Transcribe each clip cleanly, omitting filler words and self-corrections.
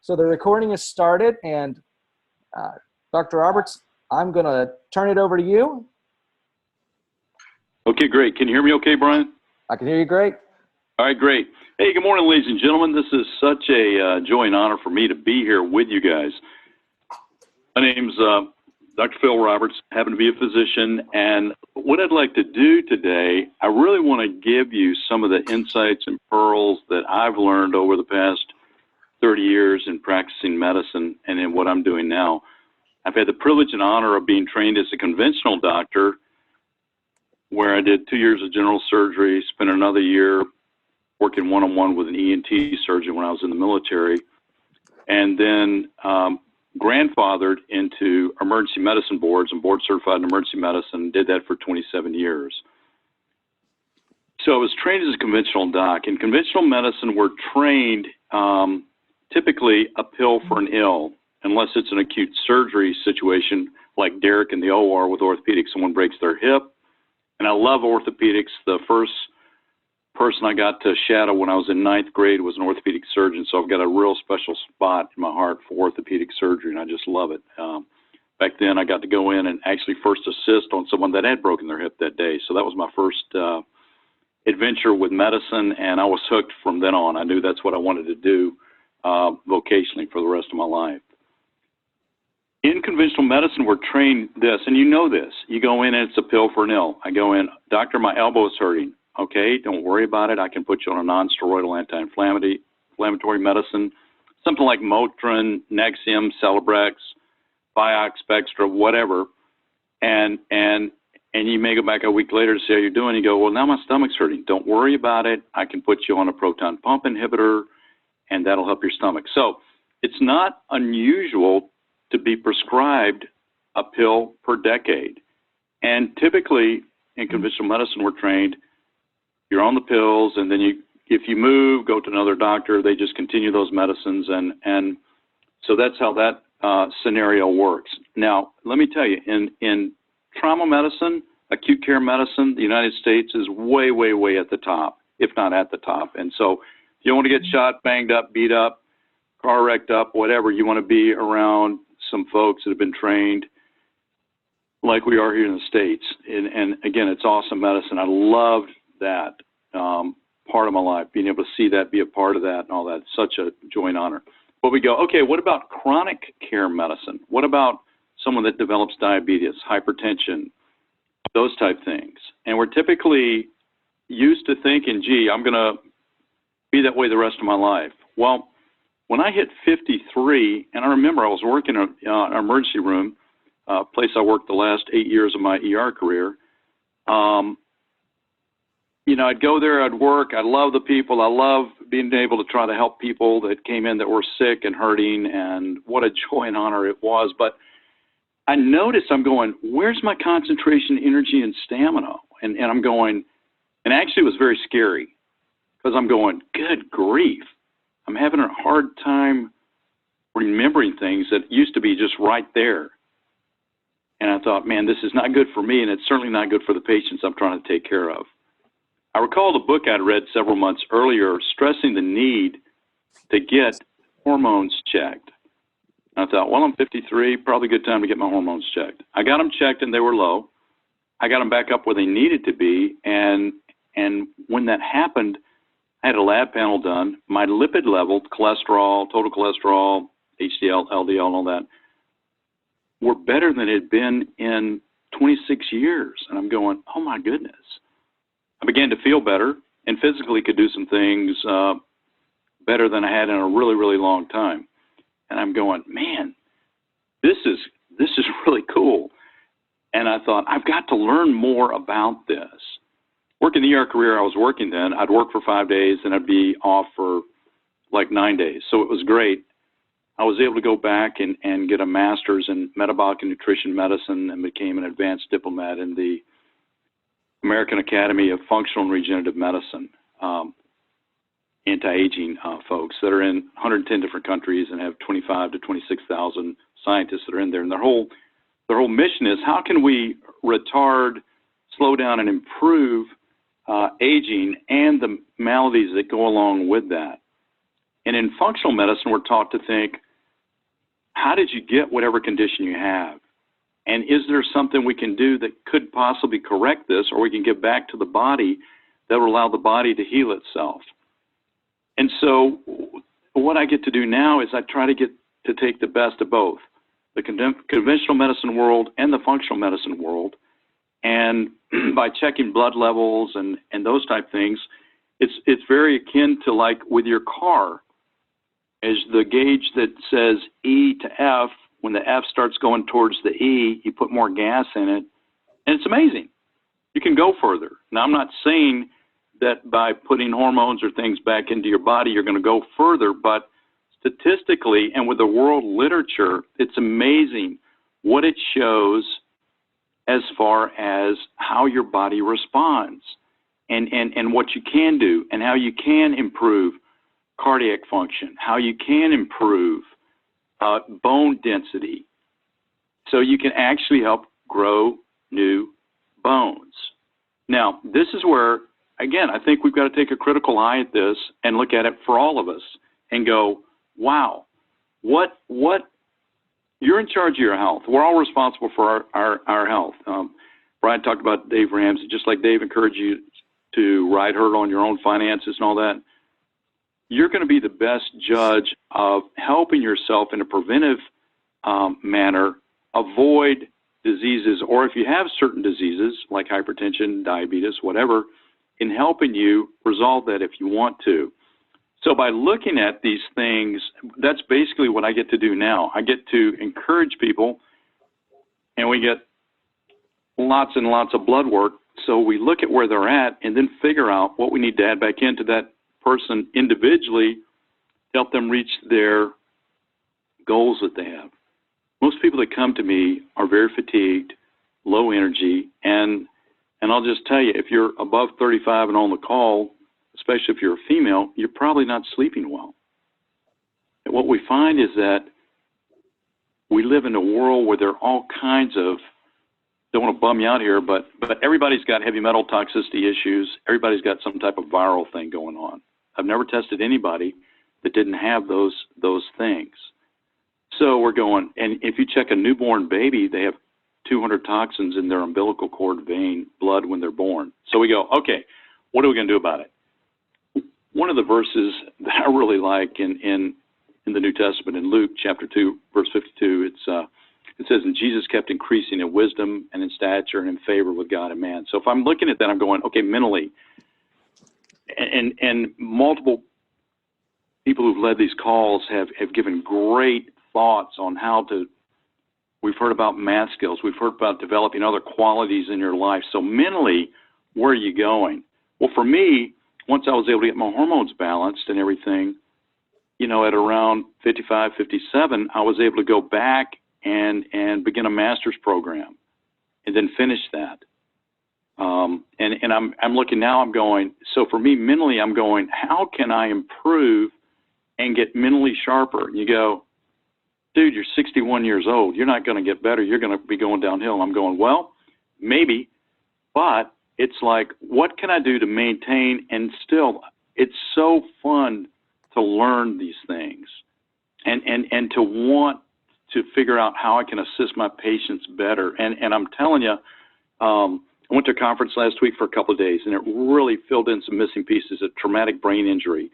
So the recording is started, and Dr. Roberts, I'm going to turn it over to you. Okay, great. Can you hear me okay, Brian? I can hear you great. All right, great. Hey, good morning, ladies and gentlemen. This is such a joy and honor for me to be here with you guys. My name's Dr. Phil Roberts, happen to be a physician, and what I'd like to do today, I really want to give you some of the insights and pearls that I've learned over the past 30 years in practicing medicine and in what I'm doing now. I've had the privilege and honor of being trained as a conventional doctor, where I did 2 years of general surgery, spent another year working one-on-one with an ENT surgeon when I was in the military, and then grandfathered into emergency medicine boards and board certified in emergency medicine, did that for 27 years. So I was trained as a conventional doc. In conventional medicine, we're trained typically a pill for an ill, unless it's an acute surgery situation like Derek in the OR with orthopedics, someone breaks their hip. And I love orthopedics. The first person I got to shadow when I was in 9th grade was an orthopedic surgeon, so I've got a real special spot in my heart for orthopedic surgery, and I just love it. Back then, I got to go in and actually first assist on someone that had broken their hip that day, so that was my first adventure with medicine, and I was hooked from then on. I knew that's what I wanted to do vocationally for the rest of my life. In conventional medicine, we're trained this, and you know this. You go in and it's a pill for an ill. I go in, doctor, my elbow is hurting. Okay, don't worry about it. I can put you on a non-steroidal anti-inflammatory medicine, something like Motrin, Nexium, Celebrex, Vioxx, Bextra, whatever. And you may go back a week later to see how you're doing. You go, well, now my stomach's hurting. Don't worry about it. I can put you on a proton pump inhibitor, and that'll help your stomach. So it's not unusual to be prescribed a pill per decade. And typically in conventional medicine, we're trained, you're on the pills, and then if you move, go to another doctor, they just continue those medicines. And so that's how that scenario works. Now, let me tell you, in trauma medicine, acute care medicine, the United States is way, way, way at the top, if not at the top. And so if you want to get shot, banged up, beat up, car wrecked up, whatever, you want to be around some folks that have been trained like we are here in the States. And again, it's awesome medicine. I loved that part of my life, being able to see that, be a part of that and all that. Such a joy and honor. But we go, okay, what about chronic care medicine? What about someone that develops diabetes, hypertension, those type things? And we're typically used to thinking, gee, I'm going to be that way the rest of my life. Well, when I hit 53, and I remember I was working in an emergency room, place I worked the last 8 years of my ER career. You know, I'd go there, I'd work, I love the people, I love being able to try to help people that came in that were sick and hurting, and what a joy and honor it was. But I noticed I'm going, where's my concentration, energy, and stamina? And I'm going, and actually it was very scary, because I'm going, good grief. I'm having a hard time remembering things that used to be just right there. And I thought, man, this is not good for me, and it's certainly not good for the patients I'm trying to take care of. I recall the book I'd read several months earlier stressing the need to get hormones checked. And I thought, well, I'm 53, probably a good time to get my hormones checked. I got them checked, and they were low. I got them back up where they needed to be, and when that happened, I had a lab panel done. My lipid level, cholesterol, total cholesterol, HDL, LDL, and all that, were better than it had been in 26 years. And I'm going, oh, my goodness. I began to feel better and physically could do some things better than I had in a really, really long time. And I'm going, man, this is really cool. And I thought, I've got to learn more about this. Working the ER career I was working then, I'd work for 5 days and I'd be off for like 9 days. So it was great. I was able to go back and get a master's in metabolic and nutrition medicine and became an advanced diplomat in the American Academy of Functional and Regenerative Medicine, anti-aging folks that are in 110 different countries and have 25 to 26,000 scientists that are in there. And their whole mission is, how can we retard, slow down, and improve aging and the maladies that go along with that? And in functional medicine, we're taught to think, how did you get whatever condition you have? And is there something we can do that could possibly correct this, or we can give back to the body that will allow the body to heal itself? And so what I get to do now is I try to get to take the best of both, the conventional medicine world and the functional medicine world. And by checking blood levels and those type things, it's very akin to like with your car. As the gauge that says E to F, when the F starts going towards the E, you put more gas in it, and it's amazing. You can go further. Now, I'm not saying that by putting hormones or things back into your body, you're going to go further, but statistically and with the world literature, it's amazing what it shows as far as how your body responds and what you can do and how you can improve cardiac function, how you can improve bone density, so you can actually help grow new bones. Now, this is where, again, I think we've got to take a critical eye at this and look at it for all of us and go, wow, what you're in charge of your health. We're all responsible for our health. Brian talked about Dave Ramsey. Just like Dave encouraged you to ride herd on your own finances and all that, you're going to be the best judge of helping yourself in a preventive manner avoid diseases, or if you have certain diseases like hypertension, diabetes, whatever, in helping you resolve that if you want to. So by looking at these things, that's basically what I get to do now. I get to encourage people, and we get lots and lots of blood work. So we look at where they're at and then figure out what we need to add back into that person individually to help them reach their goals that they have. Most people that come to me are very fatigued, low energy, and I'll just tell you, if you're above 35 and on the call, especially if you're a female, you're probably not sleeping well. And what we find is that we live in a world where there are all kinds of, don't want to bum you out here, but everybody's got heavy metal toxicity issues. Everybody's got some type of viral thing going on. I've never tested anybody that didn't have those things. So we're going, and if you check a newborn baby, they have 200 toxins in their umbilical cord vein blood when they're born. So we go, okay, what are we going to do about it? One of the verses that I really like in the New Testament, in Luke chapter 2, verse 52, it says, and Jesus kept increasing in wisdom and in stature and in favor with God and man. So if I'm looking at that, I'm going, okay, mentally, and multiple people who've led these calls have given great thoughts on how to, we've heard about math skills, we've heard about developing other qualities in your life. So mentally, where are you going? Well, for me, once I was able to get my hormones balanced and everything, you know, at around 55, 57, I was able to go back and begin a master's program and then finish that. And I'm looking now, I'm going, so for me mentally, I'm going, how can I improve and get mentally sharper? And you go, dude, you're 61 years old. You're not going to get better. You're going to be going downhill. I'm going, well, maybe, but it's like, what can I do to maintain? And still, it's so fun to learn these things and to want to figure out how I can assist my patients better. And I'm telling you, I went to a conference last week for a couple of days, and it really filled in some missing pieces of traumatic brain injury.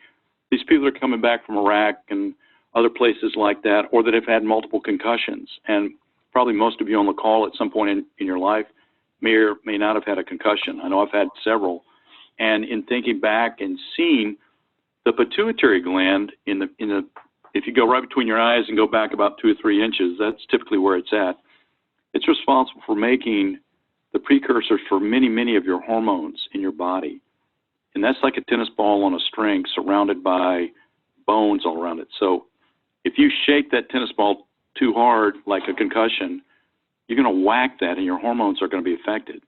These people are coming back from Iraq and other places like that, or that have had multiple concussions. And probably most of you on the call at some point in your life may or may not have had a concussion. I know I've had several. And in thinking back and seeing the pituitary gland if you go right between your eyes and go back about 2 or 3 inches, that's typically where it's at. It's responsible for making the precursors for many, many of your hormones in your body. And that's like a tennis ball on a string surrounded by bones all around it. So if you shake that tennis ball too hard, like a concussion, you're going to whack that and your hormones are going to be affected.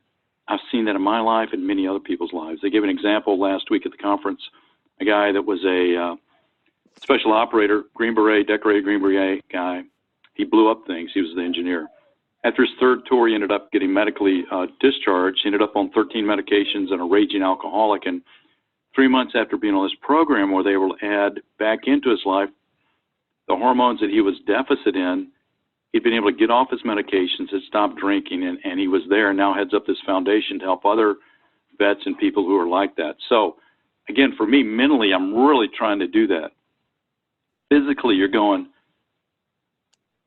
I've seen that in my life and many other people's lives. They gave an example last week at the conference, a guy that was a special operator, Green Beret, decorated Green Beret guy. He blew up things. He was the engineer. After his 3rd tour, he ended up getting medically discharged. He ended up on 13 medications and a raging alcoholic. And 3 months after being on this program where they will add back into his life the hormones that he was deficit in. He'd been able to get off his medications, had stopped drinking, and he was there and now heads up this foundation to help other vets and people who are like that. So, again, for me, mentally, I'm really trying to do that. Physically, you're going,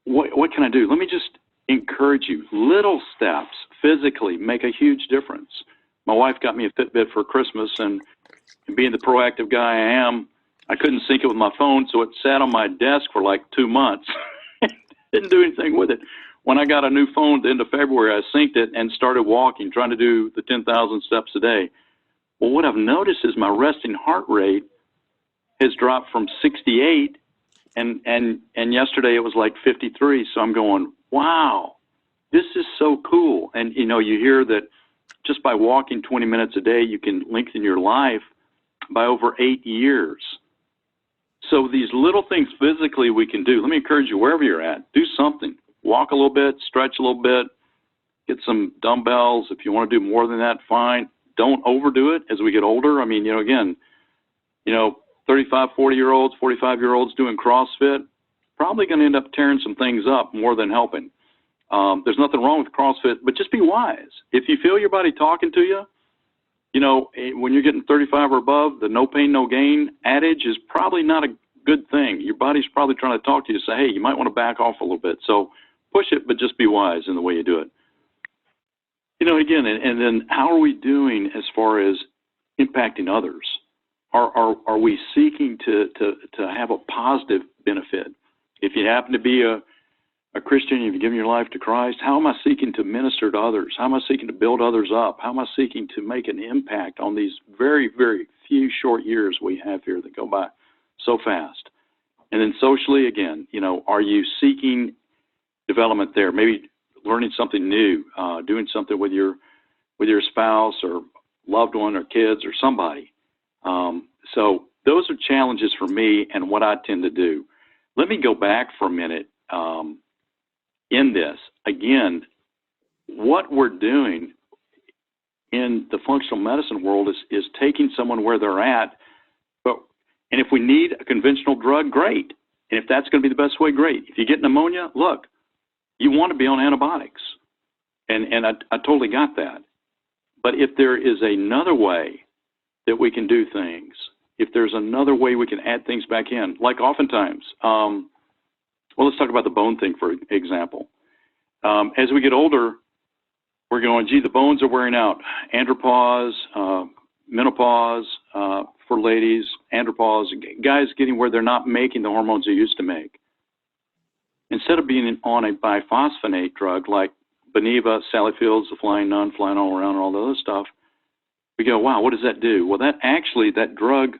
what can I do? Let me just encourage you. Little steps physically make a huge difference. My wife got me a Fitbit for Christmas, and being the proactive guy I am, I couldn't sync it with my phone, so it sat on my desk for like 2 months. Didn't do anything with it. When I got a new phone at the end of February, I synced it and started walking, trying to do the 10,000 steps a day. Well, what I've noticed is my resting heart rate has dropped from 68, and yesterday it was like 53. So I'm going, wow, this is so cool. And, you know, you hear that just by walking 20 minutes a day, you can lengthen your life by over 8 years. So these little things physically we can do. Let me encourage you, wherever you're at, do something. Walk a little bit, stretch a little bit, get some dumbbells. If you want to do more than that, fine. Don't overdo it as we get older. I mean, you know, again, you know, 35, 40-year-olds, 45-year-olds doing CrossFit, probably going to end up tearing some things up more than helping. There's nothing wrong with CrossFit, but just be wise. If you feel your body talking to you, you know, when you're getting 35 or above, the no pain, no gain adage is probably not a good thing. Your body's probably trying to talk to you to say, hey, you might want to back off a little bit. So push it, but just be wise in the way you do it. You know, again, and then how are we doing as far as impacting others? Are we seeking to have a positive benefit? If you happen to be a Christian, you've given your life to Christ, how am I seeking to minister to others? How am I seeking to build others up? How am I seeking to make an impact on these very, very few short years we have here that go by so fast? And then socially, again, you know, are you seeking development there? Maybe learning something new, doing something with your spouse or loved one or kids or somebody. So those are challenges for me and what I tend to do. Let me go back for a minute. In this, again, what we're doing in the functional medicine world is taking someone where they're at, and if we need a conventional drug, great. And if that's going to be the best way, great. If you get pneumonia, look, you want to be on antibiotics, and I totally got that. But if there is another way that we can do things, if there's another way we can add things back in, like oftentimes, well, let's talk about the bone thing, for example. As we get older, we're going, gee, the bones are wearing out. Andropause, menopause for ladies, andropause, guys getting where they're not making the hormones they used to make. Instead of being on a biphosphonate drug like Beniva, Sally Fields, the Flying Nun, Flying All Around, and all the other stuff, we go, wow, what does that do? Well, that drug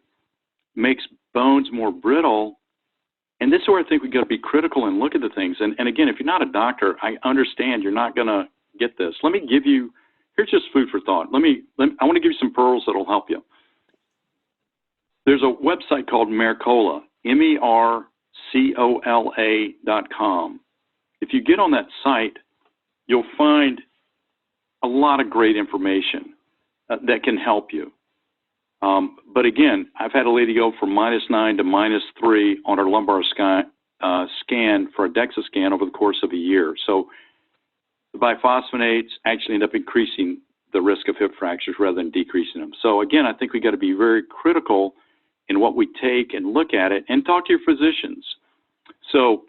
makes bones more brittle. And this is where I think we've got to be critical and look at the things. And again, if you're not a doctor, I understand you're not going to get this. Let me give you, here's just food for thought. I want to give you some pearls that will help you. There's a website called Mercola, MERCOLA.com. If you get on that site, you'll find a lot of great information that can help you. But again, I've had a lady go from -9 to -3 on her lumbar scan for a DEXA scan over the course of a year. So the biphosphonates actually end up increasing the risk of hip fractures rather than decreasing them. So again, I think we got to be very critical in what we take and look at it and talk to your physicians. So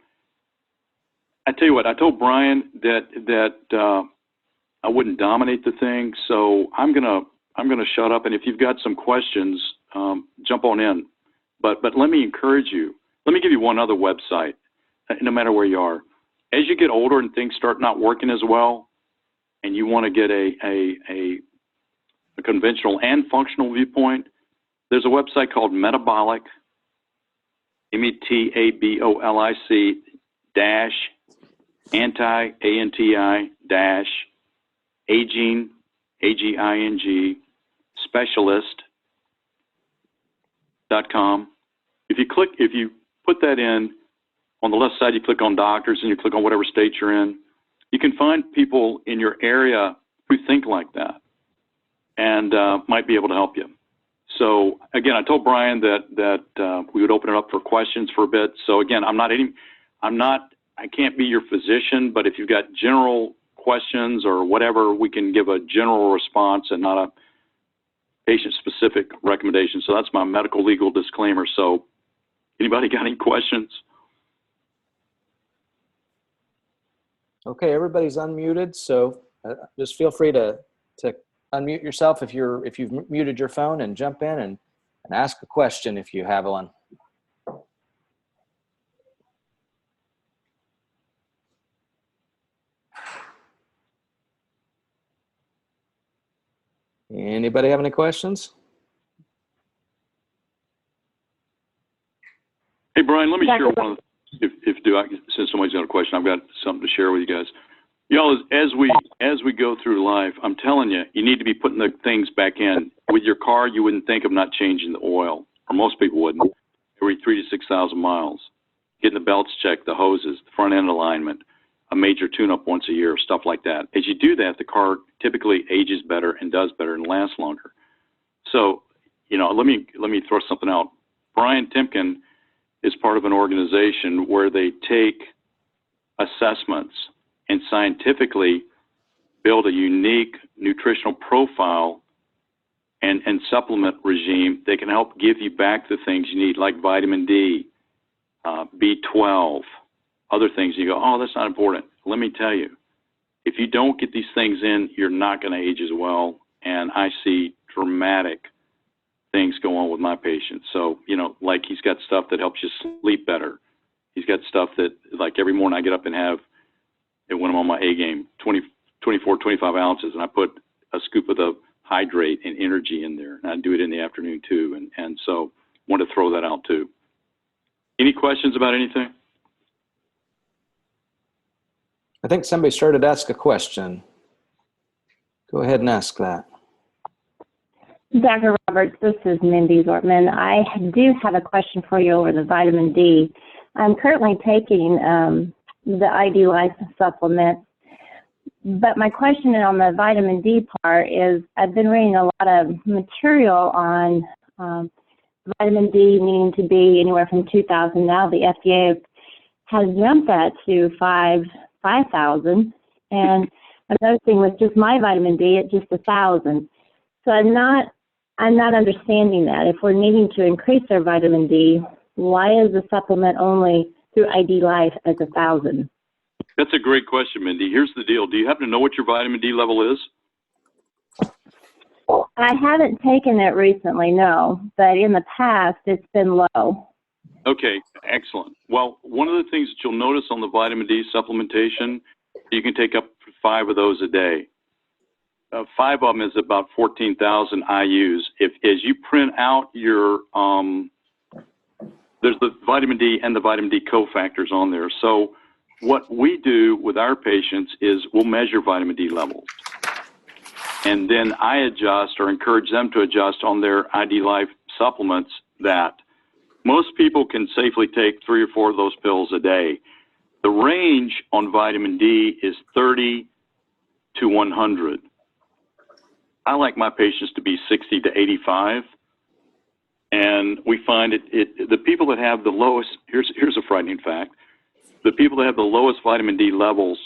I tell you what, I told Brian that I wouldn't dominate the thing. So I'm gonna shut up, and if you've got some questions, jump on in. But let me encourage you. Let me give you one other website, no matter where you are. As you get older and things start not working as well, and you want to get a conventional and functional viewpoint, there's a website called Metabolic, METABOLIC dash anti-ANTI dash aging, AGING, specialist.com. If you put that in, on the left side you click on doctors and you click on whatever state you're in, you can find people in your area who think like that and might be able to help you. So again, I told Brian that we would open it up for questions for a bit. So again, I can't be your physician, but if you've got general questions or whatever, we can give a general response and not a patient-specific recommendation. So that's my medical legal disclaimer. So anybody got any questions? Okay, everybody's unmuted, so just feel free to unmute yourself if you've muted your phone, and jump in and ask a question if you have one. Anybody have any questions? Hey, Brian, let me share one of the, since somebody's got a question, I've got something to share with you guys. Y'all, as we go through life, I'm telling you, you need to be putting the things back in. With your car, you wouldn't think of not changing the oil, or most people wouldn't, every 3,000 to 6,000 miles. Getting the belts checked, the hoses, the front end alignment, a major tune-up once a year, stuff like that. As you do that, the car typically ages better and does better and lasts longer. So, let me throw something out. Brian Timken is part of an organization where they take assessments and scientifically build a unique nutritional profile and supplement regime that can help give you back the things you need, like vitamin D, B12, other things. You go, oh, that's not important. Let me tell you, if you don't get these things in, you're not going to age as well. And I see dramatic things go on with my patients. So, like he's got stuff that helps you sleep better. He's got stuff that, like every morning I get up and have, when I'm on my A game, 24, 25 ounces, and I put a scoop of the hydrate and energy in there. And I do it in the afternoon too. And so want to throw that out too. Any questions about anything? I think somebody started to ask a question. Go ahead and ask that. Dr. Roberts, this is Mindy Zortman. I do have a question for you over the vitamin D. I'm currently taking the ID Life supplement, but my question on the vitamin D part is I've been reading a lot of material on vitamin D needing to be anywhere from 2,000. Now the FDA has jumped that to 5,000, and another thing with just my vitamin D, it's just 1,000. So I'm not understanding that. If we're needing to increase our vitamin D, why is the supplement only through ID Life as 1,000? That's a great question, Mindy. Here's the deal. Do you happen to know what your vitamin D level is? I haven't taken it recently, no, but in the past it's been low. Okay, excellent. Well, one of the things that you'll notice on the vitamin D supplementation, you can take up 5 of those a day. 5 of them is about 14,000 IUs. As you print out your, there's the vitamin D and the vitamin D cofactors on there. So what we do with our patients is we'll measure vitamin D levels. And then I adjust or encourage them to adjust on their ID Life supplements that most people can safely take 3 or 4 of those pills a day. The range on vitamin D is 30 to 100. I like my patients to be 60 to 85. And we find the people that have the lowest, here's a frightening fact, the people that have the lowest vitamin D levels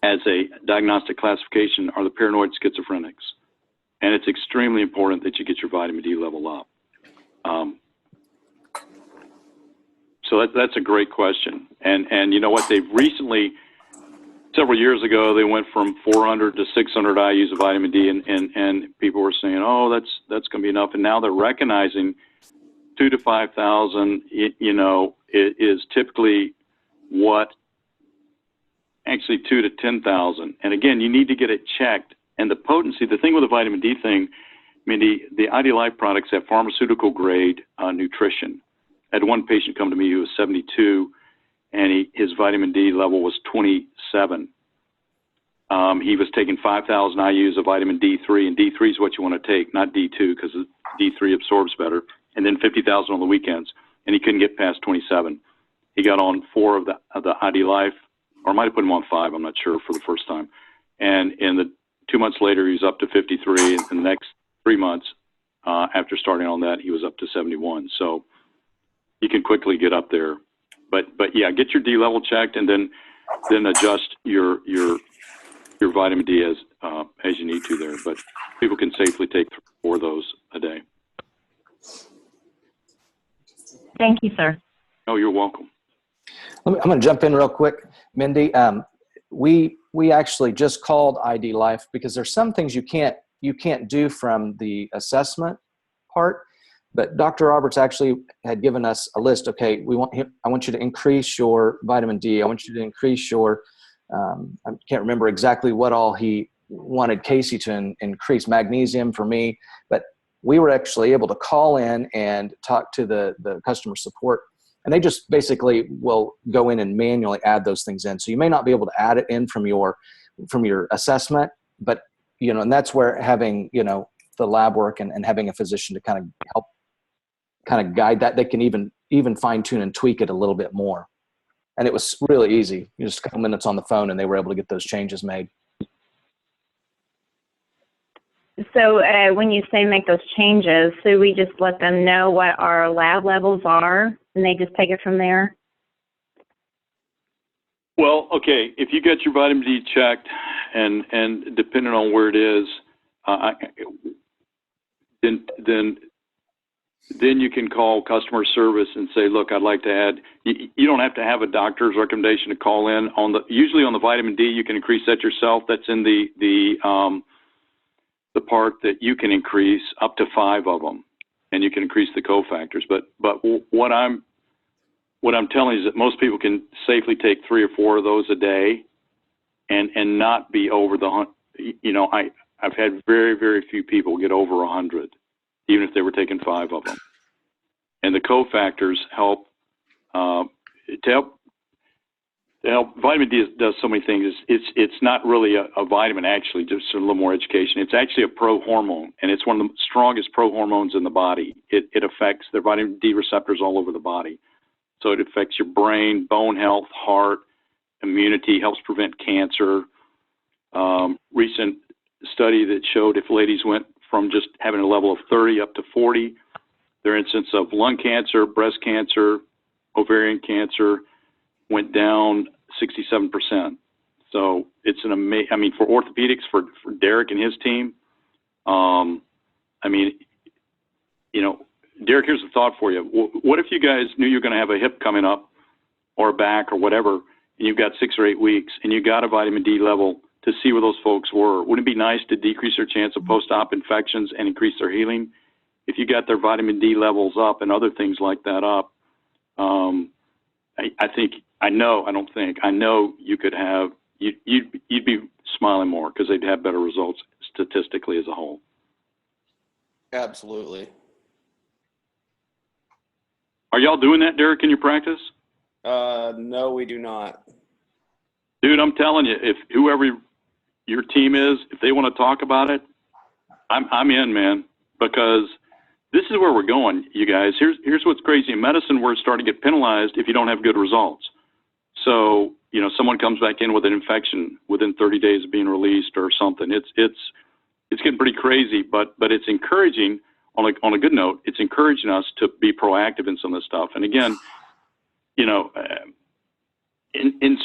as a diagnostic classification are the paranoid schizophrenics. And it's extremely important that you get your vitamin D level up. So that's a great question. And you know what, they've recently, several years ago, they went from 400 to 600 IUs of vitamin D, and people were saying, oh, that's going to be enough. And now they're recognizing 2 to 5,000, it is typically what, actually 2 to 10,000. And again, you need to get it checked. And the potency, the thing with the vitamin D thing, Mindy, the ID Life products have pharmaceutical grade nutrition. I had one patient come to me who was 72, and his vitamin D level was 27. He was taking 5,000 IUs of vitamin D3, and D3 is what you want to take, not D2, because D3 absorbs better, and then 50,000 on the weekends, and he couldn't get past 27. He got on 4 of the ID Life, or I might have put him on 5, I'm not sure, for the first time. And in the 2 months later, he was up to 53, and in the next 3 months, After starting on that, he was up to 71. So you can quickly get up there. But yeah, get your D level checked, and then adjust your vitamin D as you need to there. But people can safely take 3 or 4 of those a day. Thank you, sir. Oh, you're welcome. I'm going to jump in real quick, Mindy. We actually just called ID Life because there's some things you can't do from the assessment part. But Dr. Roberts actually had given us a list. Okay, I want you to increase your vitamin D. I want you to increase your, I can't remember exactly what all he wanted Casey to increase, magnesium for me. But we were actually able to call in and talk to the customer support. And they just basically will go in and manually add those things in. So you may not be able to add it in from your assessment, but, and that's where having, the lab work and having a physician to kind of help guide that, they can even fine tune and tweak it a little bit more. And it was really easy. Just a couple minutes on the phone and they were able to get those changes made. So when you say make those changes, so we just let them know what our lab levels are, and they just take it from there? Well, okay, if you get your vitamin D checked, and depending on where it is, then you can call customer service and say, look, I'd like to add. You don't have to have a doctor's recommendation to call in. Usually on the vitamin D, you can increase that yourself. That's in the part that you can increase up to 5 of them, and you can increase the cofactors. But what I'm telling you is that most people can safely take 3 or 4 of those a day, and not be over the. I've had very, very few people get over 100, even if they were taking 5 of them. And the cofactors help to help. Vitamin D does so many things. It's not really a vitamin, actually, just a little more education. It's actually a pro-hormone, and it's one of the strongest pro-hormones in the body. It affects the vitamin D receptors all over the body. So it affects your brain, bone health, heart, immunity, helps prevent cancer. Recent study that showed if ladies went from just having a level of 30 up to 40, their incidence of lung cancer, breast cancer, ovarian cancer went down 67%. So it's an amazing, for orthopedics, for Derek and his team, Derek, here's a thought for you. What if you guys knew you're going to have a hip coming up or a back or whatever, and you've got 6 or 8 weeks, and you got a vitamin D level to see where those folks were? Wouldn't it be nice to decrease their chance of post-op infections and increase their healing? If you got their vitamin D levels up and other things like that up, I know you could have, you'd be smiling more because they'd have better results statistically as a whole. Absolutely. Are y'all doing that, Derek, in your practice? No, we do not. Dude, I'm telling you, if whoever your team is, if they want to talk about it, I'm in, man, because this is where we're going, you guys. Here's what's crazy. In medicine, we're starting to get penalized if you don't have good results. So, someone comes back in with an infection within 30 days of being released or something. It's getting pretty crazy, but it's encouraging. On a good note, it's encouraging us to be proactive in some of this stuff. And again, in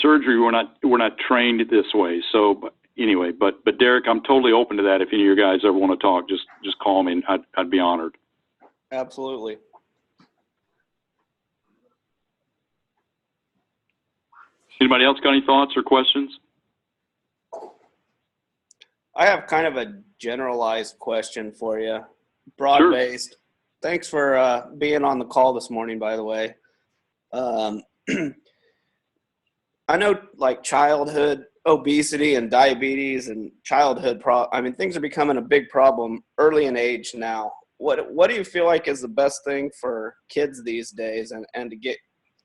surgery, we're not trained this way. So, but anyway, but Derek, I'm totally open to that. If any of your guys ever want to talk, just call me, and I'd be honored. Absolutely. Anybody else got any thoughts or questions? I have kind of a generalized question for you, broad-based. Sure. Thanks for being on the call this morning, by the way. I know, like, childhood obesity and diabetes and childhood things are becoming a big problem early in age now. What do you feel like is the best thing for kids these days, and to get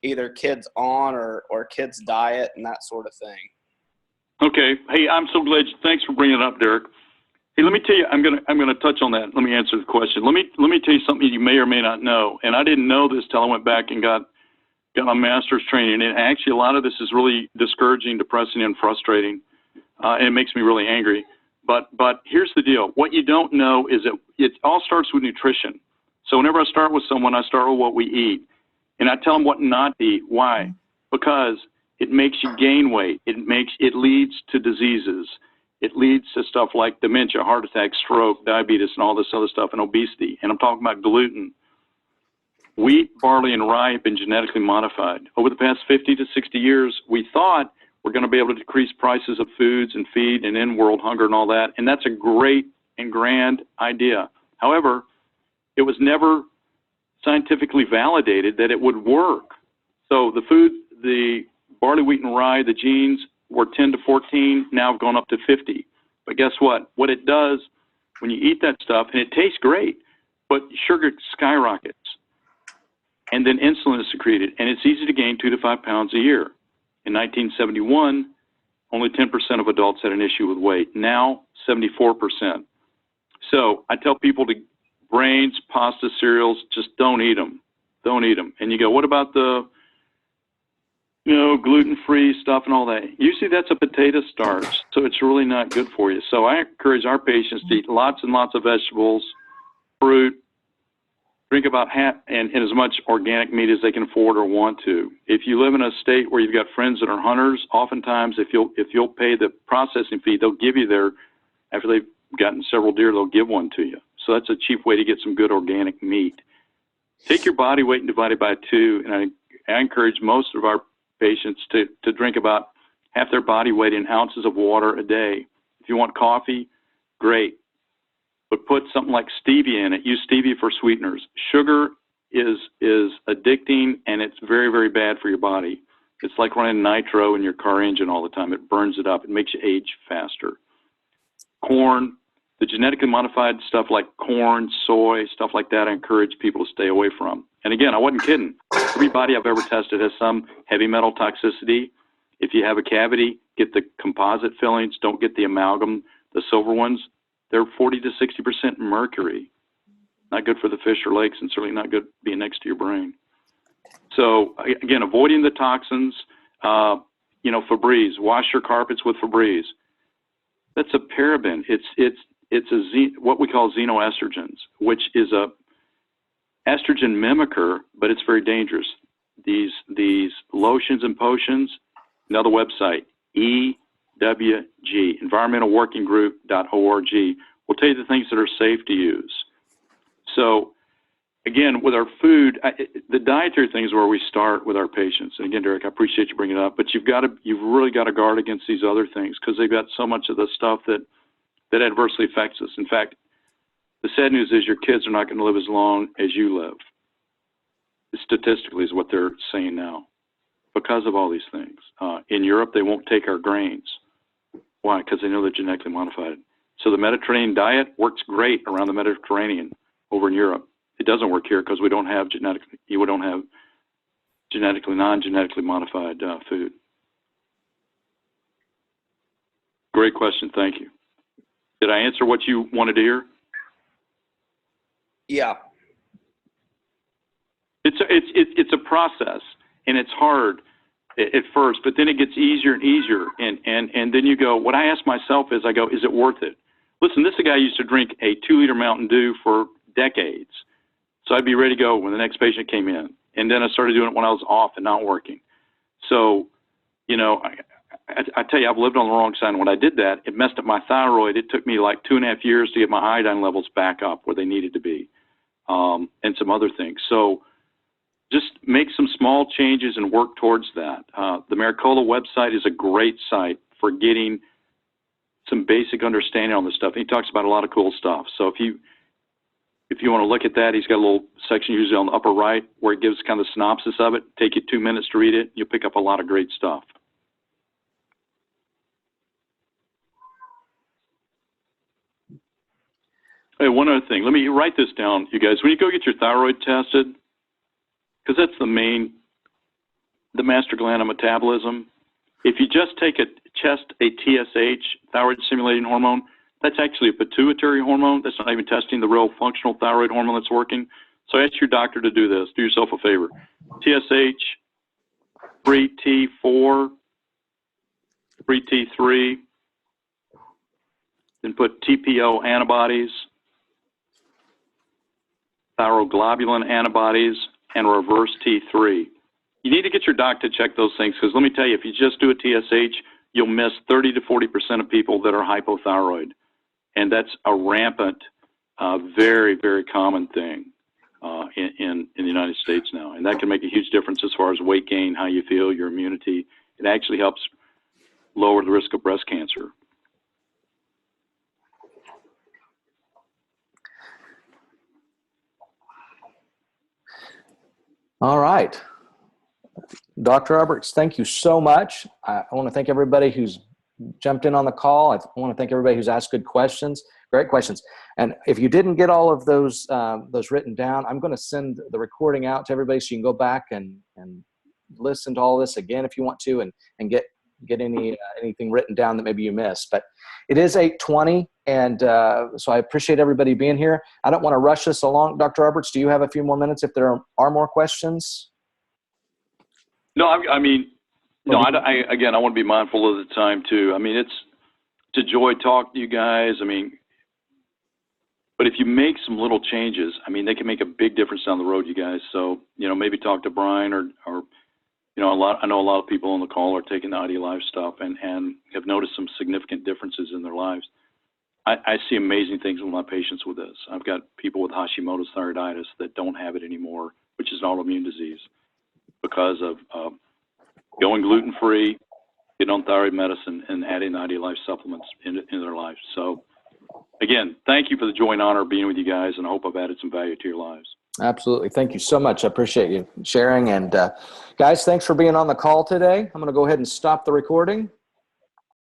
either kids on or kids diet and that sort of thing? Okay. Hey, I'm so glad. Thanks for bringing it up, Derek. Hey, let me tell you, I'm gonna touch on that. Let me answer the question. Let me tell you something you may or may not know. And I didn't know this till I went back and got my master's training. And actually, a lot of this is really discouraging, depressing, and frustrating. And it makes me really angry. But here's the deal. What you don't know is that it all starts with nutrition. So whenever I start with someone, I start with what we eat. And I tell them what not to eat. Why? Because it makes you gain weight. It leads to diseases. It leads to stuff like dementia, heart attack, stroke, diabetes, and all this other stuff, and obesity. And I'm talking about gluten. Wheat, barley, and rye have been genetically modified. Over the past 50 to 60 years, we thought we're going to be able to decrease prices of foods and feed and end world hunger and all that. And that's a great and grand idea. However, it was never scientifically validated that it would work. So the barley, wheat, and rye, the genes were 10 to 14, now have gone up to 50. But guess what? What it does when you eat that stuff, and it tastes great, but sugar skyrockets. And then insulin is secreted, and it's easy to gain 2 to 5 pounds a year. In 1971, only 10% of adults had an issue with weight. Now, 74%. So I tell people to grains, pasta, cereals, just don't eat them. Don't eat them. And you go, what about the, gluten-free stuff and all that? Usually that's a potato starch, so it's really not good for you. So I encourage our patients to eat lots and lots of vegetables, fruit, drink about half, and as much organic meat as they can afford or want to. If you live in a state where you've got friends that are hunters, oftentimes if you'll pay the processing fee, they'll give you after they've gotten several deer, they'll give one to you. So that's a cheap way to get some good organic meat. Take your body weight and divide it by 2, and I encourage most of our patients to drink about half their body weight in ounces of water a day. If you want coffee, great. But put something like stevia in it. Use stevia for sweeteners. Sugar is addicting, and it's very, very bad for your body. It's like running nitro in your car engine all the time. It burns it up. It makes you age faster. Corn, the genetically modified stuff like corn, soy, stuff like that, I encourage people to stay away from. And again, I wasn't kidding. Everybody I've ever tested has some heavy metal toxicity. If you have a cavity, get the composite fillings. Don't get the amalgam, the silver ones. They're 40 to 60% mercury. Not good for the fish or lakes, and certainly not good being next to your brain. So again, avoiding the toxins. Febreze. Wash your carpets with Febreze. That's a paraben. It's what we call xenoestrogens, which is a estrogen mimicker, but it's very dangerous. These lotions and potions. Another website, EWG, environmentalworkinggroup.org, will tell you the things that are safe to use. So again, with our food, the dietary things are where we start with our patients. And again, Derek, I appreciate you bringing it up, but you've really got to guard against these other things because they've got so much of the stuff that adversely affects us. In fact, the sad news is your kids are not going to live as long as you live. Statistically is what they're saying now because of all these things. In Europe, they won't take our grains. Why? Because they know they're genetically modified. So the Mediterranean diet works great around the Mediterranean over in Europe. It doesn't work here because we don't have non-genetically modified food. Great question. Thank you. Did I answer what you wanted to hear? Yeah. It's a process, and it's hard at first, but then it gets easier and easier, and then you go, what I ask myself is, is it worth it? Listen, this guy used to drink a 2-liter Mountain Dew for decades, so I'd be ready to go when the next patient came in, and then I started doing it when I was off and not working. So, I tell you, I've lived on the wrong side, and when I did that, it messed up my thyroid. It took me like 2.5 years to get my iodine levels back up where they needed to be, and some other things. So just make some small changes and work towards that. The Maricola website is a great site for getting some basic understanding on this stuff. He talks about a lot of cool stuff. So if you want to look at that, he's got a little section usually on the upper right where it gives kind of the synopsis of it. Take you 2 minutes to read it. You'll pick up a lot of great stuff. Hey, one other thing. Let me write this down, you guys. When you go get your thyroid tested, because that's the master gland of metabolism. If you just take a TSH, thyroid stimulating hormone, that's actually a pituitary hormone. That's not even testing the real functional thyroid hormone that's working. So ask your doctor to do this. Do yourself a favor. TSH, free T4, free T3, then put TPO antibodies, thyroglobulin antibodies, and reverse T3. You need to get your doc to check those things, because let me tell you, if you just do a TSH, you'll miss 30 to 40% of people that are hypothyroid. And that's a rampant, very, very common thing in the United States now. And that can make a huge difference as far as weight gain, how you feel, your immunity. It actually helps lower the risk of breast cancer. All right. Dr. Roberts, thank you so much. I want to thank everybody who's jumped in on the call. I want to thank everybody who's asked good questions, great questions. And if you didn't get all of those written down, I'm going to send the recording out to everybody so you can go back and listen to all this again if you want to, and get anything written down that maybe you missed. But it is 8:20, and so I appreciate everybody being here. I don't want to rush this along. Dr. Roberts, do you have a few more minutes if there are more questions? No, again, I want to be mindful of the time too. I mean, it's a joy talking to you guys. I mean, but if you make some little changes, I mean, they can make a big difference down the road, you guys. So, maybe talk to Brian or I know a lot of people on the call are taking the IDLive stuff and have noticed some significant differences in their lives. I see amazing things with my patients with this. I've got people with Hashimoto's thyroiditis that don't have it anymore, which is an autoimmune disease, because of going gluten-free, getting on thyroid medicine, and adding the IDLive supplements into their lives. So, again, thank you for the joy and honor of being with you guys, and I hope I've added some value to your lives. Absolutely. Thank you so much. I appreciate you sharing. And guys, thanks for being on the call today. I'm going to go ahead and stop the recording.